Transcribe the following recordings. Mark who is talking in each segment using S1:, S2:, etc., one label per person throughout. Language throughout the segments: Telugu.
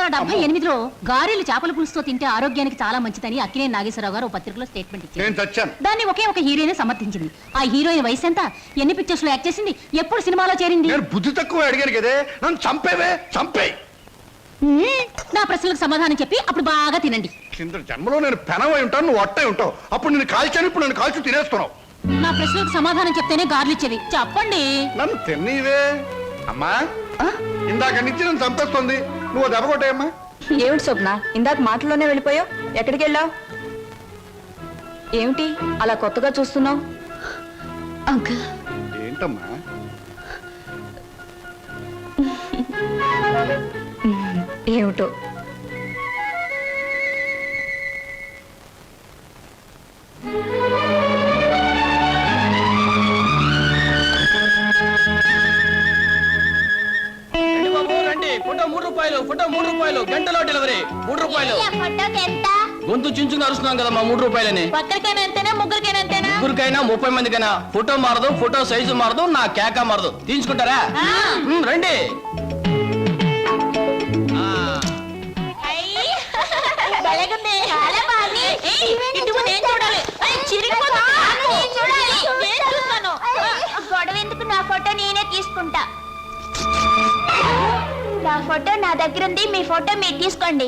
S1: 1978లో గారెలు చేపల పులుసుతో తింటే ఆరోగ్యానికి చాలా మంచిదని అక్కినేని నాగేశ్వరరావు గారు పత్రికలో స్టేట్మెంట్ ఇచ్చారు. దాన్ని ఒకే ఒక హీరోయిన్ సమర్థించింది. ఆ హీరోయిన్ వయసు ఎంత, ఎన్ని పిక్చర్స్ లో యాక్ట్ చేసింది, ఎప్పుడు సినిమాలో చేరింది?
S2: బుద్ధి తక్కువ అడిగాను కదే, నన్ను చంపేవే చంపే.
S1: నా ప్రశ్నలకు సమాధానం చెప్పి అప్పుడు బాగా తినండి.
S2: కింద జన్మలో నేను పెనవై ఉంటాను, నువ్వు అట్టై ఉంటావు. అప్పుడు నేను కాల్చాను, ఇప్పుడు నన్ను కాల్చి తినేస్తున్నావు.
S1: నా ప్రశ్నలకు సమాధానం చెప్తేనే గార్లు ఇచ్చేది. చెప్పండి.
S2: నన్ను తిన్నీవే అమ్మా. ఇందాక నుంచి నన్ను చంపేస్తుంది, నువ్వు దెబ్బ కొట్టాయమ్మా.
S3: ఏమిటి స్వప్న, ఇందాక మాటల్లోనే వెళ్ళిపోయావు, ఎక్కడికి వెళ్ళావు? ఏమిటి అలా కొత్తగా చూస్తున్నావు?
S1: అంకుల్.
S2: ఏంటమ్మా?
S3: ఏమిటో
S4: ఫోటో 3 రూపాయలు, ఫోటో 3 రూపాయలు, గంటలో డెలివరీ 3 రూపాయలు. గొంతు చించుకుని అరుస్తున్నాం కదా మా 3 రూపాయలని.
S1: ఒక్కరికైనా ఎంతేనా, ముగ్గురికైనా ఎంతేనా?
S4: ముగ్గురికైనా 30 మందికైనా. ఫోటో మారదు, ఫోటో సైజు మారదు, నా కేక మారదు. తీసుకుంటారా? రండి.
S5: గొడవ ఎందుకు, నా ఫోటో నేనే తీసుకుంటా. నా ఫోటో నా దగ్గర ఉంది, మీ ఫోటో మీరు తీసుకోండి.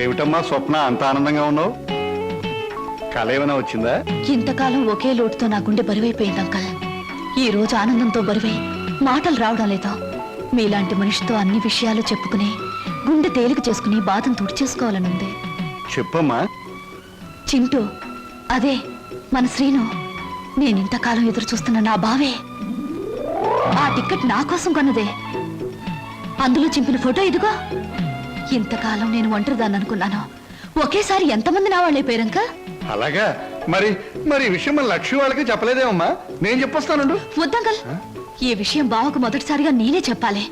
S2: ఏమిటమ్మా స్వప్న, అంత ఆనందంగా ఉన్నావు? కళ ఏమైనా వచ్చిందా?
S1: ఇంతకాలం ఒకే లోటుతో నా గుండె బరువైపోయింది అంకల్. ఈ రోజు ఆనందంతో బరువై మాటలు రావడం లేదు. మీలాంటి మనిషితో అన్ని విషయాలు చెప్పుకుని గుండె తేలిక చేసుకుని బాధను తుడిచేసుకోవాలనుంది.
S2: చెప్పమ్మా.
S1: చింటూ, అదే మన శ్రీను, నేనింతకాలం ఎదురు చూస్తున్న నా బావే. ఆ టికెట్ నా కోసం కొన్నదే. అందులో చింపిన ఫోటో ఇదిగో. ఇంతకాలం నేను ఒంటరిదాన్ని అనుకున్నాను, ఒకేసారి ఎంతమంది నా వాళ్ళే పేరంక.
S2: అలాగా? మరి మరి ఈ విషయం మన లక్ష్మి వాళ్ళకి చెప్పలేదేమమ్మా? నేను చెప్పొస్తాను.
S1: వద్దంకల్, ఈ విషయం బావకు మొదటిసారిగా నేనే చెప్పాలి.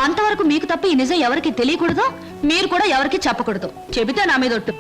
S1: అంతవరకు మీకు తప్ప ఈ నిజం ఎవరికి తెలియకూడదు, మీరు కూడా ఎవరికి చెప్పకూడదు. చెబితే నా మీద ఒట్టు.